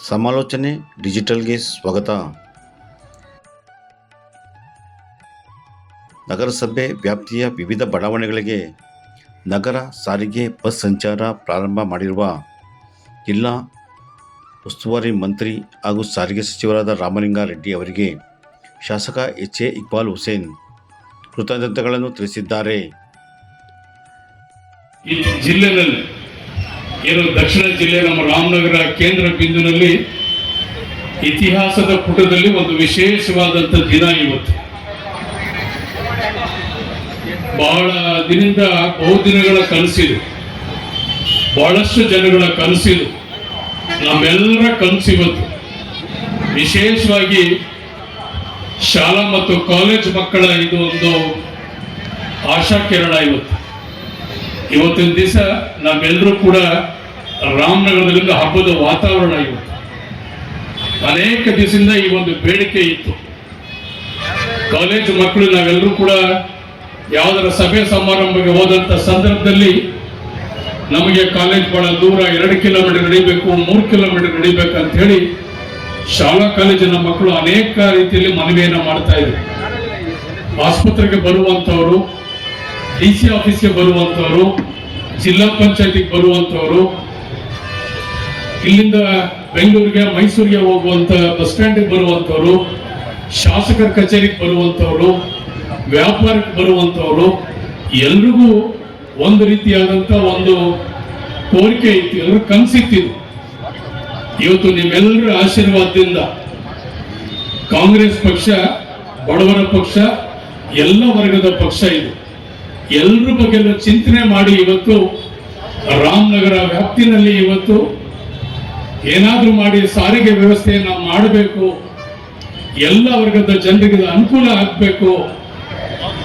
ಸಮಾಲೋಚನೆ ಡಿಜಿಟಲ್ಗೆ ಸ್ವಾಗತ. ನಗರಸಭೆ ವ್ಯಾಪ್ತಿಯ ವಿವಿಧ ಬಡಾವಣೆಗಳಿಗೆ ನಗರ ಸಾರಿಗೆ ಬಸ್ ಸಂಚಾರ ಪ್ರಾರಂಭ ಮಾಡಿರುವ ಜಿಲ್ಲಾ ಉಸ್ತುವಾರಿ ಮಂತ್ರಿ ಹಾಗೂ ಸಾರಿಗೆ ಸಚಿವರಾದ ರಾಮಲಿಂಗಾರೆಡ್ಡಿ ಅವರಿಗೆ ಶಾಸಕ ಎಚ್.ಎ. ಇಕ್ಬಾಲ್ ಹುಸೇನ್ ಕೃತಜ್ಞತೆಗಳನ್ನು ತಿಳಿಸಿದ್ದಾರೆ. ಈ ಜಿಲ್ಲೆಯಲ್ಲಿ ಏನು ದಕ್ಷಿಣ ಜಿಲ್ಲೆ ನಮ್ಮ ರಾಮನಗರ ಕೇಂದ್ರ ಬಿಂದುನಲ್ಲಿ ಇತಿಹಾಸದ ಪುಟದಲ್ಲಿ ಒಂದು ವಿಶೇಷವಾದಂಥ ದಿನ ಇವತ್ತು. ಬಹಳ ದಿನದಿಂದ ಬಹುದಿನಗಳ ಕನಸಿದು, ಬಹಳಷ್ಟು ಜನಗಳ ಕನಸಿದು, ನಮ್ಮೆಲ್ಲರ ಕನಸು ಇವತ್ತು. ವಿಶೇಷವಾಗಿ ಶಾಲಾ ಮತ್ತು ಕಾಲೇಜ್ ಮಕ್ಕಳ ಇದು ಒಂದು ಆಶಾಕಿರಣ ಇವತ್ತಿನ ದಿವಸ ನಾವೆಲ್ಲರೂ ಕೂಡ ರಾಮನಗರದಲ್ಲಿ ಹಬ್ಬದ ವಾತಾವರಣ ಇವತ್ತು. ಅನೇಕ ದಿವಸದಿಂದ ಈ ಒಂದು ಬೇಡಿಕೆ ಇತ್ತು. ಕಾಲೇಜ್ ಮಕ್ಕಳು ನಾವೆಲ್ಲರೂ ಕೂಡ ಯಾವುದರ ಸಭೆ ಸಮಾರಂಭಕ್ಕೆ ಹೋದಂಥ ಸಂದರ್ಭದಲ್ಲಿ ನಮಗೆ ಕಾಲೇಜ್ ಬಹಳ ದೂರ, 2 ಕಿಲೋಮೀಟರ್ ನಡಿಬೇಕು, 3 ಕಿಲೋಮೀಟರ್ ನಡಿಬೇಕಂತ ಹೇಳಿ ಶಾಲಾ ಕಾಲೇಜಿನ ಮಕ್ಕಳು ಅನೇಕ ರೀತಿಯಲ್ಲಿ ಮನವಿಯನ್ನು ಮಾಡ್ತಾ ಇದ್ರು. ಆಸ್ಪತ್ರೆಗೆ ಬರುವಂಥವರು, DC ಆಫೀಸ್ಗೆ ಬರುವಂಥವರು, ಜಿಲ್ಲಾ ಪಂಚಾಯತಿಗೆ ಬರುವಂಥವರು, ಇಲ್ಲಿಂದ ಬೆಂಗಳೂರಿಗೆ ಮೈಸೂರಿಗೆ ಹೋಗುವಂಥ ಬಸ್ ಸ್ಟ್ಯಾಂಡಿಗೆ ಬರುವಂಥವರು, ಶಾಸಕರ ಕಚೇರಿಗೆ ಬರುವಂಥವರು, ವ್ಯಾಪಾರಕ್ಕೆ ಬರುವಂಥವರು, ಎಲ್ರಿಗೂ ಒಂದು ರೀತಿಯಾದಂಥ ಒಂದು ಕೋರಿಕೆ ಇತ್ತು, ಎಲ್ಲರೂ ಕನಸಿತ್ತಿದ್ರು. ಇವತ್ತು ನಿಮ್ಮೆಲ್ಲರ ಆಶೀರ್ವಾದದಿಂದ ಕಾಂಗ್ರೆಸ್ ಪಕ್ಷ ಬಡವರ ಪಕ್ಷ, ಎಲ್ಲ ವರ್ಗದ ಪಕ್ಷ ಇದು. ಎಲ್ಲರ ಬಗ್ಗೆ ಚಿಂತನೆ ಮಾಡಿ ಇವತ್ತು ರಾಮನಗರ ವ್ಯಾಪ್ತಿನಲ್ಲಿ ಇವತ್ತು ಏನಾದರೂ ಮಾಡಿ ಸಾರಿಗೆ ವ್ಯವಸ್ಥೆಯನ್ನು ಮಾಡಬೇಕು, ಎಲ್ಲ ವರ್ಗದ ಜನರಿಗೆ ಅನುಕೂಲ ಆಗಬೇಕು,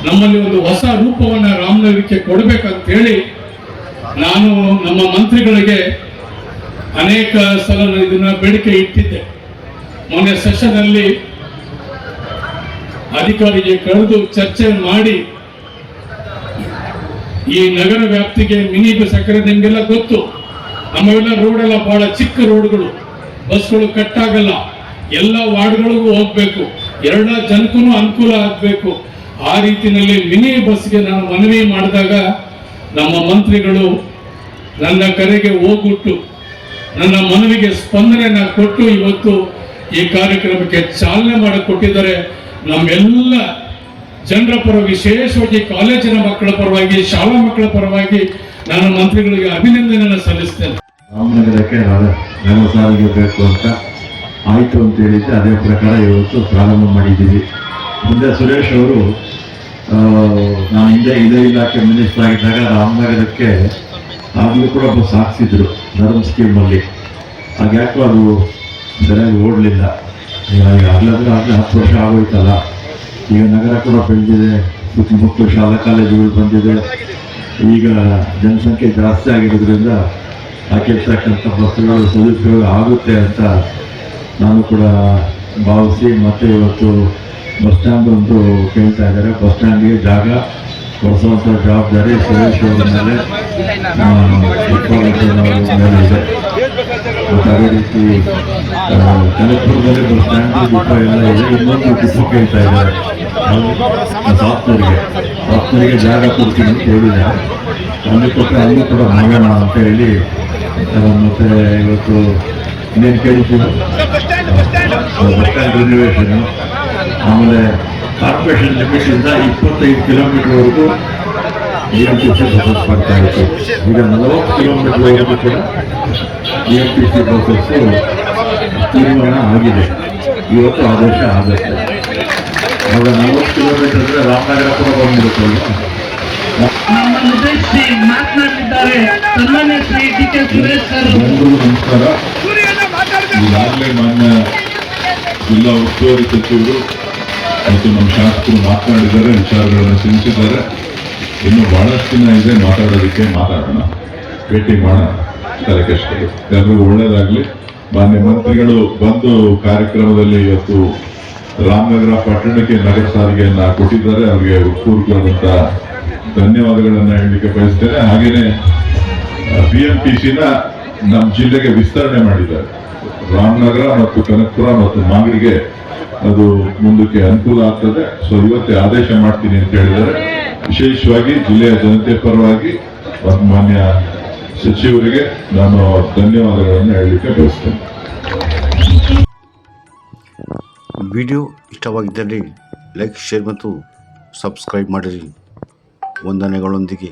ನಮ್ಮಲ್ಲಿ ಒಂದು ಹೊಸ ರೂಪವನ್ನು ರಾಮನಗರಕ್ಕೆ ಕೊಡಬೇಕಂತ ಹೇಳಿ ನಾನು ನಮ್ಮ ಮಂತ್ರಿಗಳಿಗೆ ಅನೇಕ ಸಲ ಇದನ್ನ ಬೇಡಿಕೆ ಇಟ್ಟಿದ್ದೆ. ಮೊನ್ನೆ ಸೆಷನ್ನಲ್ಲಿ ಅಧಿಕಾರಿಗೆ ಕರೆದು ಚರ್ಚೆ ಮಾಡಿ ಈ ನಗರ ವ್ಯಾಪ್ತಿಗೆ ಮಿನಿ ಬಸ್, ಯಾಕಂದ್ರೆ ನಿಮ್ಗೆಲ್ಲ ಗೊತ್ತು, ನಮ್ಮೆಲ್ಲ ರೋಡೆಲ್ಲ ಬಹಳ ಚಿಕ್ಕ ರೋಡ್ಗಳು, ಬಸ್ಗಳು ಕಟ್ಟಾಗಲ್ಲ, ಎಲ್ಲ ವಾರ್ಡ್ಗಳಿಗೂ ಹೋಗ್ಬೇಕು, ಎಲ್ಲ ಜನಕ್ಕೂ ಅನುಕೂಲ ಆಗಬೇಕು. ಆ ರೀತಿಯಲ್ಲಿ ಮಿನಿ ಬಸ್ಗೆ ನಾನು ಮನವಿ ಮಾಡಿದಾಗ ನಮ್ಮ ಮಂತ್ರಿಗಳು ನನ್ನ ಕರೆಗೆ ಹೋಗ್ಬಿಟ್ಟು ನನ್ನ ಮನವಿಗೆ ಸ್ಪಂದನೆಯನ್ನು ಕೊಟ್ಟು ಇವತ್ತು ಈ ಕಾರ್ಯಕ್ರಮಕ್ಕೆ ಚಾಲನೆ ಮಾಡಿಕೊಟ್ಟಿದ್ದಾರೆ. ನಮ್ಮೆಲ್ಲ ಜನರ ಪರ, ವಿಶೇಷವಾಗಿ ಕಾಲೇಜಿನ ಮಕ್ಕಳ ಪರವಾಗಿ, ಶಾಲಾ ಮಕ್ಕಳ ಪರವಾಗಿ ನಾನು ಮಂತ್ರಿಗಳಿಗೆ ಅಭಿನಂದನೆಯನ್ನು ಸಲ್ಲಿಸ್ತೇನೆ. ರಾಮನಗರಕ್ಕೆ ನಗರ ಸಾರಿಗೆ ಬೇಕು ಅಂತ ಆಯಿತು ಅಂತ ಹೇಳಿದ್ದೆ, ಅದೇ ಪ್ರಕಾರ ಇವತ್ತು ಪ್ರಾರಂಭ ಮಾಡಿದ್ದೀವಿ. ಮುಂದೆ ಸುರೇಶ್ ಅವರು, ನಾನು ಹಿಂದೆ ಇದೇ ಇಲಾಖೆ ಮಿನಿಸ್ಟರ್ ಆಗಿದ್ದಾಗ ರಾಮನಗರಕ್ಕೆ ಆಗಲೂ ಕೂಡ ಬಸ್ ಹಾಕ್ಸಿದ್ರು ಧರ್ಮ ಸ್ಕೀಮಲ್ಲಿ. ಹಾಗ್ಯಾಕೋ ಅದು ಸರಿಯಾಗಿ ಓಡಲಿಲ್ಲ. ಆಗಲೇ 10 ವರ್ಷ ಆಗೋಯ್ತಲ್ಲ. ಈಗ ನಗರ ಕೂಡ ಬೆಳೆದಿದೆ, ಸುತ್ತಮುತ್ತಲು ಶಾಲಾ ಕಾಲೇಜುಗಳು ಬಂದಿದೆ, ಈಗ ಜನಸಂಖ್ಯೆ ಜಾಸ್ತಿ ಆಗಿರೋದ್ರಿಂದ ಹಾಕಿರ್ತಕ್ಕಂಥ ಬಸ್ಸುಗಳು ಸದುಪಯೋಗ ಆಗುತ್ತೆ ಅಂತ ನಾನು ಕೂಡ ಭಾವಿಸಿ, ಮತ್ತು ಇವತ್ತು ಬಸ್ ಸ್ಟ್ಯಾಂಡ್ ಒಂದು ಕೇಳ್ತಾ ಇದ್ದಾರೆ. ಬಸ್ ಸ್ಟ್ಯಾಂಡ್ಗೆ ಜಾಗ ಕೊಡಿಸುವಂಥ ಜವಾಬ್ದಾರಿ ಸುರೇಶ್ ಅವರ ಮೇಲೆ ಮೇಲೆ ಇದೆ. ಮತ್ತು ಅದೇ ರೀತಿ ಕನಕಪುರದಲ್ಲಿ ಬಸ್ ಸ್ಟ್ಯಾಂಡ್ ಡಿಪೋ ಎಲ್ಲ ಇದೆ. ಇನ್ನೊಂದು ಡಿಪೋ ಕೇಳ್ತಾ ಇದ್ದಾರೆ ಸಾಫ್ಟ್ವೇರಿಗೆ ಜಾಗ ಕೊಡ್ತೀನಿ ಅಂತ ಹೇಳಿದ್ದಾರೆ. ಅಲ್ಲಿ ಕೊಟ್ಟರೆ ಅಲ್ಲೂ ಕೂಡ ಮಾಡೋಣ ಅಂತ ಹೇಳಿ, ಮತ್ತು ಇವತ್ತು ಇನ್ನೇನು ಕೇಳಿದ್ದೀವಿ, ಬಸ್ ಸ್ಟ್ಯಾಂಡ್ ರಿನೋವೇಷನು, ಆಮೇಲೆ ಕಾರ್ಪೊರೇಷನ್ ಲಿಮಿಟಿಂದ 25 ಕಿಲೋಮೀಟರ್ವರೆಗೂ BMTC ಬಸ್ಸಸ್ ಬರ್ತಾ ಇತ್ತು. ಈಗ 40 ಕಿಲೋಮೀಟರ್ವರೆಗೂ ಕೂಡ BMTC ಬಸ್ಸಸ್ಸು ತೀರ್ಮಾನ ಆಗಿದೆ. ಇವತ್ತು ಆದೇಶ ಆಗುತ್ತೆ. ಆಗ 40 ಕಿಲೋಮೀಟರ್ ಅಂದರೆ ರಾಮನಗರ ಕೂಡ ಬಂದ್ಬಿಡುತ್ತಲ್ಲ. ನಮಸ್ಕಾರ. ಈಗಾಗಲೇ ಮಾನ್ಯ ಜಿಲ್ಲಾ ಉಸ್ತುವಾರಿ ಸಚಿವರು ಮತ್ತು ನಮ್ಮ ಶಾಸಕರು ಮಾತನಾಡಿದ್ದಾರೆ, ವಿಚಾರಗಳನ್ನು ತಿಳಿಸಿದ್ದಾರೆ. ಇನ್ನು ಬಹಳಷ್ಟು ದಿನ ಇದೆ ಮಾತಾಡೋದಕ್ಕೆ, ಮಾತಾಡೋಣ, ಭೇಟಿ ಮಾಡೋಣ. ತಲೆಕೆಷ್ಟಗಳು ಎಲ್ಲರಿಗೂ ಒಳ್ಳೇದಾಗಲಿ. ಮಾನ್ಯ ಮಂತ್ರಿಗಳು ಬಂದು ಕಾರ್ಯಕ್ರಮದಲ್ಲಿ ಇವತ್ತು ರಾಮನಗರ ಪಟ್ಟಣಕ್ಕೆ ನಗರ ಸಾರಿಗೆಯನ್ನು ಕೊಟ್ಟಿದ್ದಾರೆ. ಅವರಿಗೆ ಹೃತ್ಪೂರ್ವಕವಾದಂಥ ಧನ್ಯವಾದಗಳನ್ನು ಹೇಳಲಿಕ್ಕೆ ಬಯಸ್ತೇನೆ. ಹಾಗೆಯೇ BMTCನ ನಮ್ಮ ಜಿಲ್ಲೆಗೆ ವಿಸ್ತರಣೆ ಮಾಡಿದ್ದಾರೆ. ರಾಮನಗರ ಮತ್ತು ಕನಕಪುರ ಮತ್ತು ಮಾಗಡಿಗೆ ಅದು ಮುಂದಕ್ಕೆ ಅನುಕೂಲ ಆಗ್ತದೆ. ಸೊ ಇವತ್ತೇ ಆದೇಶ ಮಾಡ್ತೀನಿ ಅಂತ ಹೇಳಿದ್ದಾರೆ. ವಿಶೇಷವಾಗಿ ಜಿಲ್ಲೆಯ ಜನತೆ ಪರವಾಗಿ ಮಾನ್ಯ ಸಚಿವರಿಗೆ ನಾನು ಧನ್ಯವಾದಗಳನ್ನು ಹೇಳಲಿಕ್ಕೆ ಬಯಸ್ತೇನೆ. ವಿಡಿಯೋ ಇಷ್ಟವಾಗಿದ್ದಲ್ಲಿ ಲೈಕ್, ಶೇರ್ ಮತ್ತು ಸಬ್ಸ್ಕ್ರೈಬ್ ಮಾಡಿರಿ. ವಂದನೆಗಳೊಂದಿಗೆ